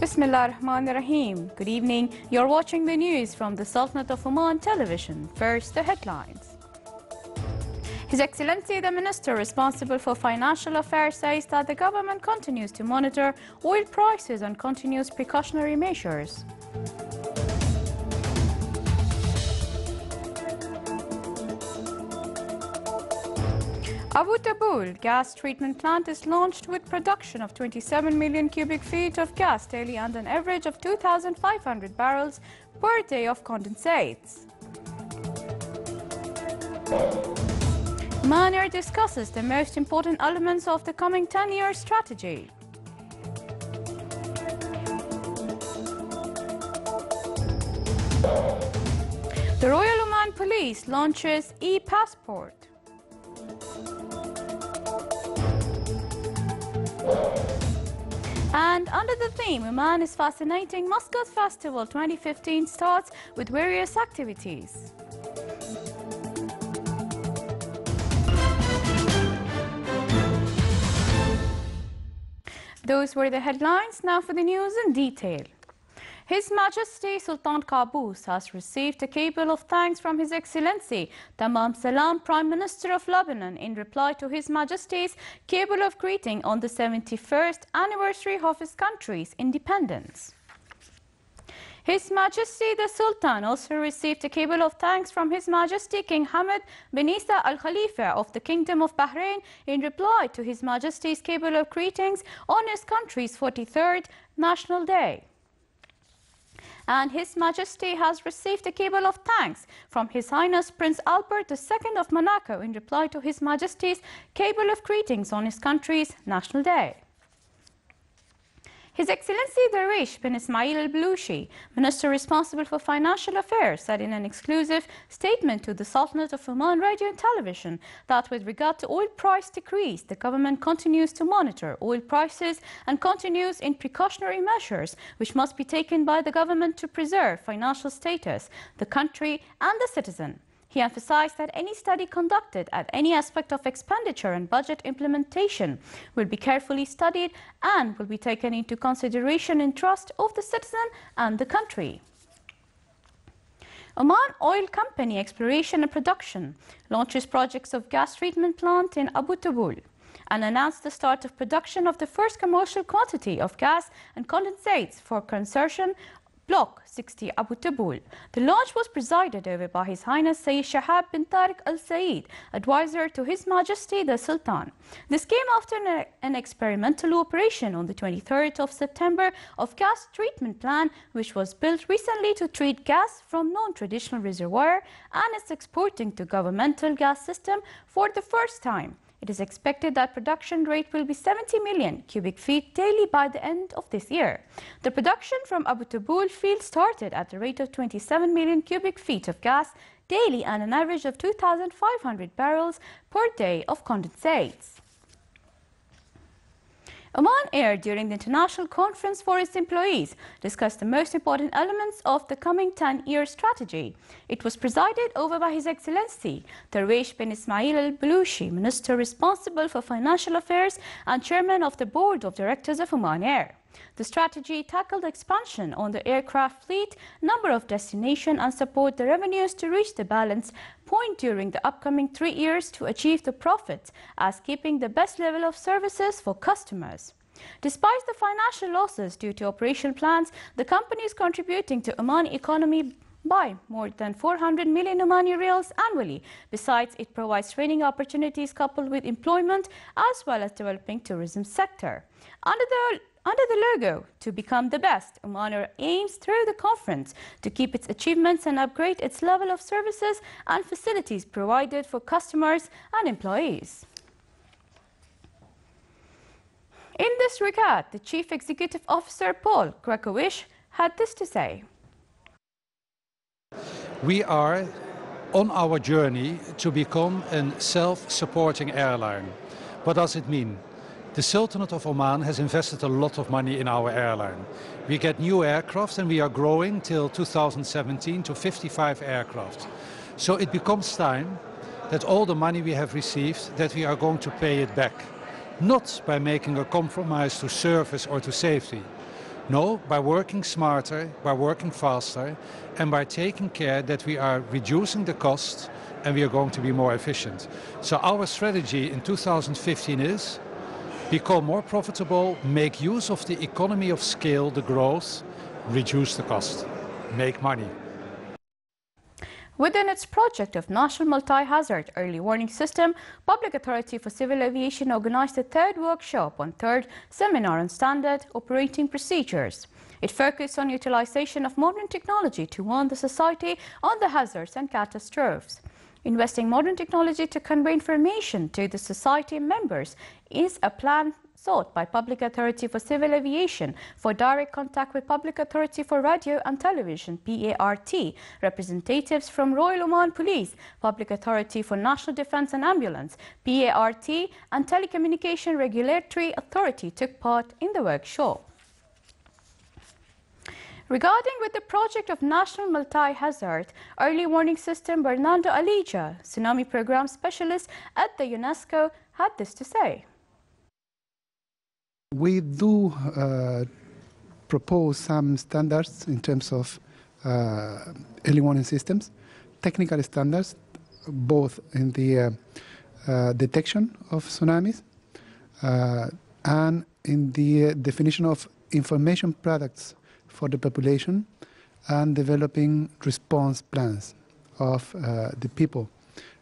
Bismillah ar-Rahman ar-Rahim. Good evening. You're watching the news from the Sultanate of Oman television. First, the headlines. His Excellency the Minister responsible for Financial Affairs says that the government continues to monitor oil prices and continues precautionary measures. Abu Tabul gas treatment plant is launched with production of 27 million cubic feet of gas daily and an average of 2,500 barrels per day of condensates. Oman Air discusses the most important elements of the coming 10-year strategy. The Royal Oman Police launches e-passport. And under the theme, Oman is Fascinating, Muscat Festival 2015 starts with various activities. Those were the headlines. Now for the news in detail. His Majesty Sultan Qaboos has received a cable of thanks from His Excellency Tamam Salam, Prime Minister of Lebanon, in reply to His Majesty's cable of greeting on the 71st anniversary of his country's independence. His Majesty the Sultan also received a cable of thanks from His Majesty King Hamad bin Isa Al Khalifa of the Kingdom of Bahrain in reply to His Majesty's cable of greetings on his country's 43rd National Day. And His Majesty has received a cable of thanks from His Highness Prince Albert II of Monaco in reply to His Majesty's cable of greetings on his country's National Day. His Excellency Darwish bin Ismail al-Baluchi, Minister responsible for Financial Affairs, said in an exclusive statement to the Sultanate of Oman Radio and Television that with regard to oil price decrease, the government continues to monitor oil prices and continues in precautionary measures which must be taken by the government to preserve financial status, the country and the citizen. He emphasized that any study conducted at any aspect of expenditure and budget implementation will be carefully studied and will be taken into consideration in trust of the citizen and the country. Oman Oil Company Exploration and Production launches projects of gas treatment plant in Abu Tabul and announced the start of production of the first commercial quantity of gas and condensates for consortium Block 60 Abu Tabul. The launch was presided over by His Highness Sayyid Shahab bin Tariq Al Said, advisor to His Majesty the Sultan. This came after an experimental operation on the 23rd of September of gas treatment plant, which was built recently to treat gas from non-traditional reservoir and is exporting to governmental gas system for the first time. It is expected that production rate will be 70 million cubic feet daily by the end of this year. The production from Abu Tabul field started at the rate of 27 million cubic feet of gas daily and an average of 2,500 barrels per day of condensates. Oman Air, during the international conference for its employees, discussed the most important elements of the coming 10-year strategy. It was presided over by His Excellency Darwish bin Ismail al-Baluchi, Minister responsible for Financial Affairs and Chairman of the Board of Directors of Oman Air. The strategy tackled expansion on the aircraft fleet, number of destinations, and support the revenues to reach the balance point during the upcoming 3 years to achieve the profits as keeping the best level of services for customers. Despite the financial losses due to operational plans, the company is contributing to Oman economy by more than 400 million Omani riyals annually. Besides, it provides training opportunities coupled with employment as well as developing tourism sector. Under the logo, to become the best, Oman Air aims through the conference to keep its achievements and upgrade its level of services and facilities provided for customers and employees. In this regard, the Chief Executive Officer Paul Krakowicz had this to say. We are on our journey to become a self-supporting airline. What does it mean? The Sultanate of Oman has invested a lot of money in our airline. We get new aircraft and we are growing till 2017 to 55 aircraft. So it becomes time that all the money we have received, that we are going to pay it back. Not by making a compromise to service or to safety, No, by working smarter, by working faster, and by taking care that we are reducing the cost and we are going to be more efficient. So our strategy in 2015 is become more profitable, make use of the economy of scale, the growth, reduce the cost, make money. Within its project of National Multi-Hazard Early Warning System, Public Authority for Civil Aviation organized a third workshop on third seminar on standard operating procedures. It focused on utilization of modern technology to warn the society on the hazards and catastrophes. Investing modern technology to convey information to the society members is a plan sought by Public Authority for Civil Aviation for direct contact with Public Authority for Radio and Television (PART), representatives from Royal Oman Police, Public Authority for National Defence and Ambulance (PART), and Telecommunication Regulatory Authority took part in the workshop. Regarding with the project of National Multi-Hazard Early Warning System, Bernardo Alija, Tsunami Program Specialist at the UNESCO, had this to say. We do propose some standards in terms of early warning systems, technical standards, both in the detection of tsunamis and in the definition of information products for the population and developing response plans of the people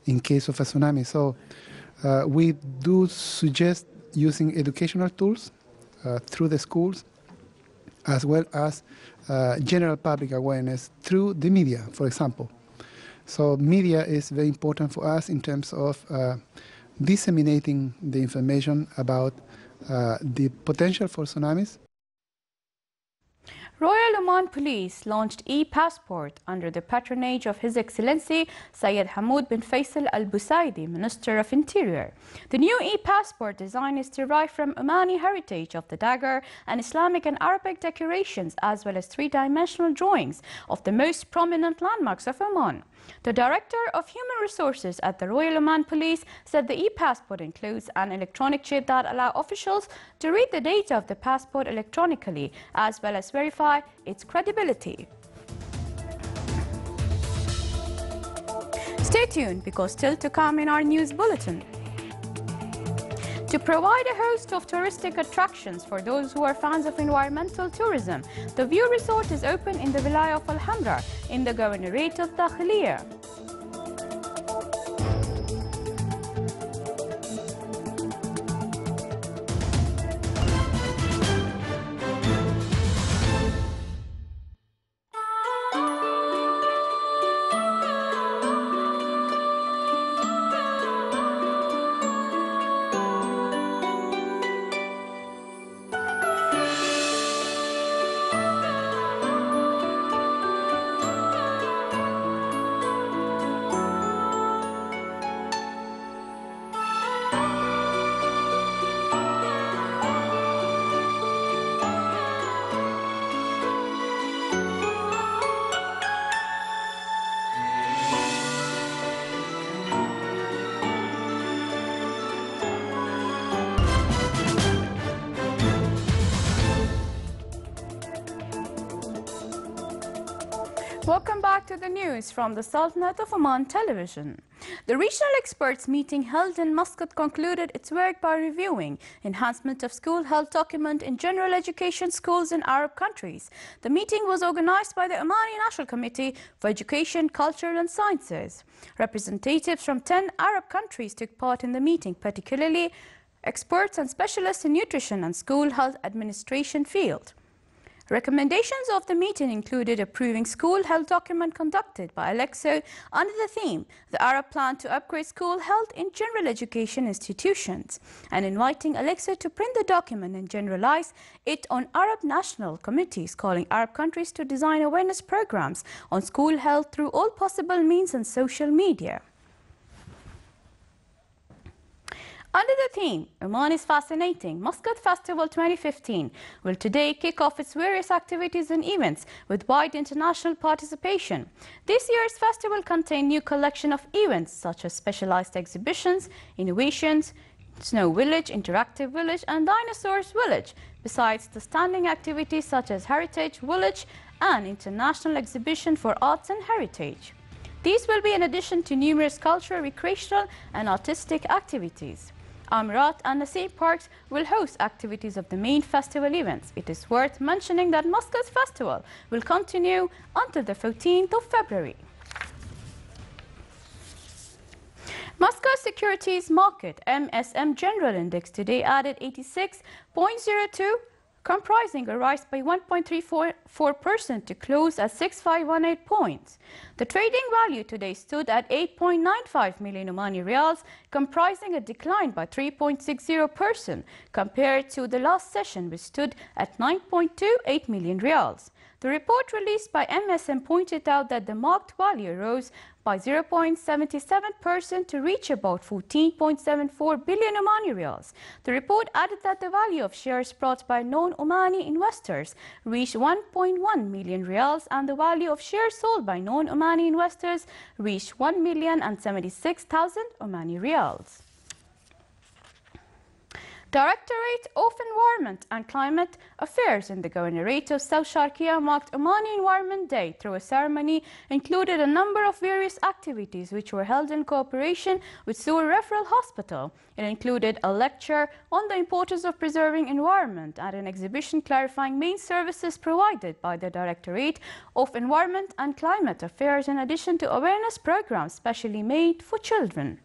in case of a tsunami. So we do suggest using educational tools through the schools, as well as general public awareness through the media, for example. So media is very important for us in terms of disseminating the information about the potential for tsunamis. Royal Oman Police launched e-passport under the patronage of His Excellency Syed Hamoud bin Faisal Al Busaidi, Minister of Interior. The new e-passport design is derived from Omani heritage of the dagger and Islamic and Arabic decorations, as well as three-dimensional drawings of the most prominent landmarks of Oman. The Director of Human Resources at the Royal Oman Police said the e-passport includes an electronic chip that allows officials to read the data of the passport electronically, as well as verify its credibility. Stay tuned, because still to come in our news bulletin. To provide a host of touristic attractions for those who are fans of environmental tourism, the View Resort is open in the Wilaya of Alhambra in the Governorate of Dakhiliya. Welcome back to the news from the Sultanate of Oman Television. The regional experts meeting held in Muscat concluded its work by reviewing enhancement of school health document in general education schools in Arab countries. The meeting was organized by the Omani National Committee for Education, Culture and Sciences. Representatives from 10 Arab countries took part in the meeting, particularly experts and specialists in nutrition and school health administration field. Recommendations of the meeting included approving school health document conducted by Alexo under the theme, the Arab plan to upgrade school health in general education institutions, and inviting Alexo to print the document and generalize it on Arab national committees, calling Arab countries to design awareness programs on school health through all possible means and social media. Under the theme, Oman is Fascinating, Muscat Festival 2015 will today kick off its various activities and events with wide international participation. This year's festival contains new collection of events such as specialized exhibitions, innovations, Snow Village, Interactive Village and Dinosaurs Village, besides the standing activities such as Heritage Village and International Exhibition for Arts and Heritage. These will be in addition to numerous cultural, recreational and artistic activities. Amirat and Nasim Parks will host activities of the main festival events. It is worth mentioning that Muscat's festival will continue until the 14th of February. Muscat Securities Market MSM General Index today added 86.02, comprising a rise by 1.34% to close at 6518 points. The trading value today stood at 8.95 million Omani Riyals, comprising a decline by 3.60% compared to the last session, which stood at 9.28 million Riyals. The report released by MSM pointed out that the marked value rose by 0.77% to reach about 14.74 billion Omani Riyals. The report added that the value of shares brought by non-Omani investors reached 1.1 million Riyals and the value of shares sold by non-Omani investors reached 1,076,000 Omani Riyals. Directorate of Environment and Climate Affairs in the Governorate of South Sharqiya marked Omani Environment Day through a ceremony included a number of various activities which were held in cooperation with Sur Referral Hospital. It included a lecture on the importance of preserving environment and an exhibition clarifying main services provided by the Directorate of Environment and Climate Affairs in addition to awareness programs specially made for children.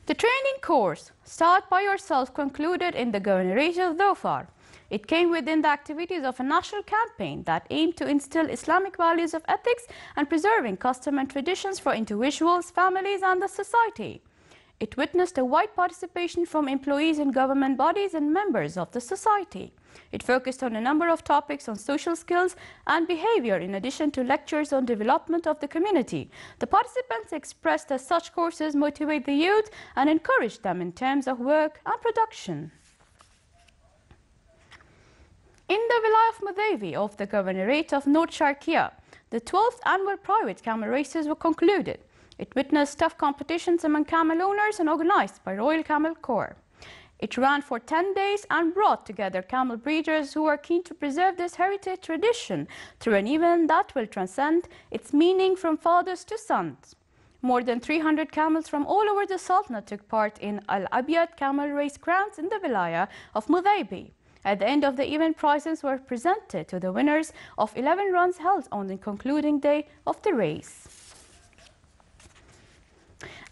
The training course, Start by Yourself, concluded in the Governorate of Dhofar. It came within the activities of a national campaign that aimed to instill Islamic values of ethics and preserving custom and traditions for individuals, families and the society. It witnessed a wide participation from employees in government bodies and members of the society. It focused on a number of topics on social skills and behavior in addition to lectures on development of the community. The participants expressed that such courses motivate the youth and encourage them in terms of work and production. In the Vilayah of Mudaybi of the Governorate of North Sharqiya, the 12th annual private camel races were concluded. It witnessed tough competitions among camel owners and organized by Royal Camel Corps. It ran for 10 days and brought together camel breeders who are keen to preserve this heritage tradition through an event that will transcend its meaning from fathers to sons. More than 300 camels from all over the Sultanate took part in Al-Abyad camel race grounds in the Vilayah of Mudaybi. At the end of the event, prizes were presented to the winners of 11 runs held on the concluding day of the race.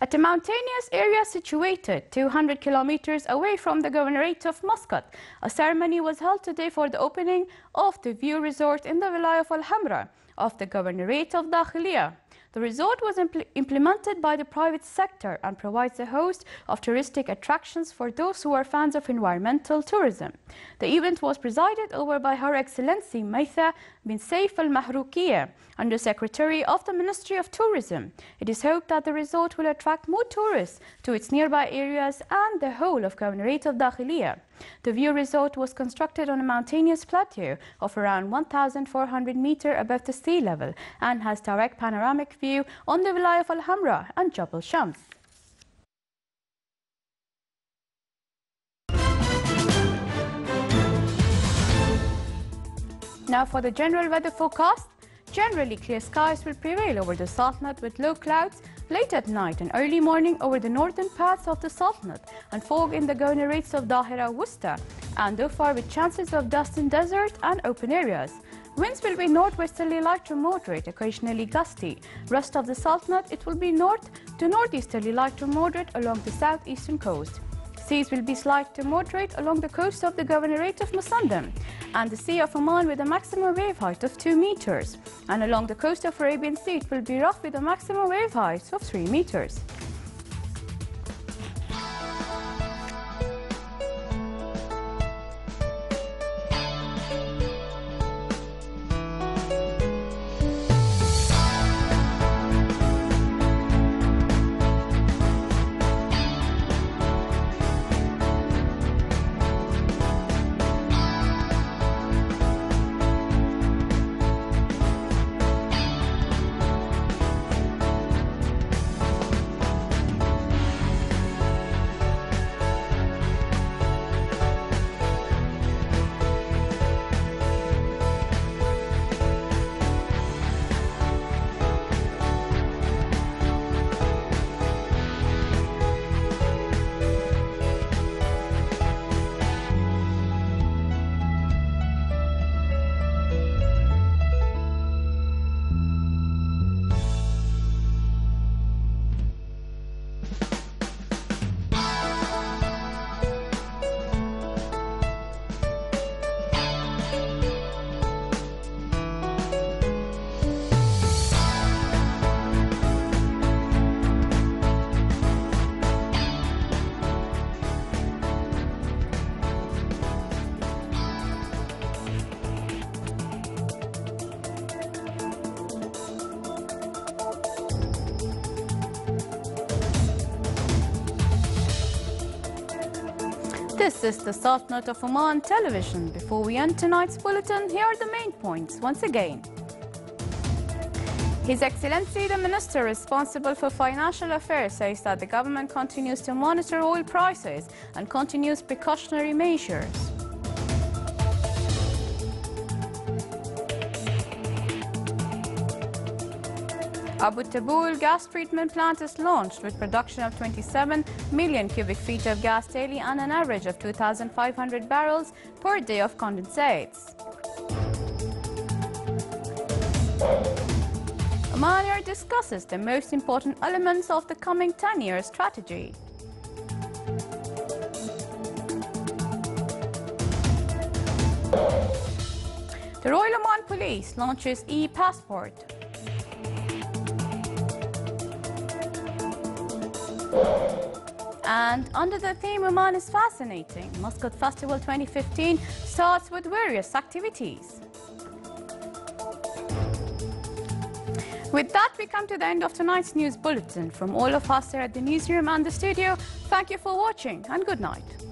At a mountainous area situated 200 kilometers away from the Governorate of Muscat, a ceremony was held today for the opening of the View Resort in the Vilayah of Al-Hamra of the Governorate of Dakhiliya. The resort was implemented by the private sector and provides a host of touristic attractions for those who are fans of environmental tourism. The event was presided over by Her Excellency Maitha bin Saif al-Mahroukiya, Under Secretary of the Ministry of Tourism. It is hoped that the resort will attract more tourists to its nearby areas and the whole of Governorate of Dakhiliya. The View Resort was constructed on a mountainous plateau of around 1,400 meters above the sea level and has direct panoramic view on the Vilayah of Al-Hamra and Jabal Shams. Now for the general weather forecast. Generally clear skies will prevail over the Sultanate with low clouds late at night and early morning over the northern parts of the Sultanate and fog in the governorates of Dahira, Wusta and Dhofar with chances of dust in desert and open areas. Winds will be northwesterly light to moderate, occasionally gusty. Rest of the Sultanate, it will be north to northeasterly light to moderate along the southeastern coast. Seas will be slight to moderate along the coast of the Governorate of Musandam and the Sea of Oman with a maximum wave height of 2 meters. And along the coast of Arabian Sea, it will be rough with a maximum wave height of 3 meters. This is the Sultanate of Oman television. Before we end tonight's bulletin, here are the main points once again. His Excellency the Minister responsible for Financial Affairs says that the government continues to monitor oil prices and continues precautionary measures. Abu Tabul gas treatment plant is launched with production of 27 million cubic feet of gas daily and an average of 2,500 barrels per day of condensates. Oman Air discusses the most important elements of the coming 10-year strategy. The Royal Oman Police launches e-passport. And under the theme Oman is fascinating, Muscat Festival 2015 starts with various activities. With that, we come to the end of tonight's news bulletin. From all of us here at the newsroom and the studio, thank you for watching and good night.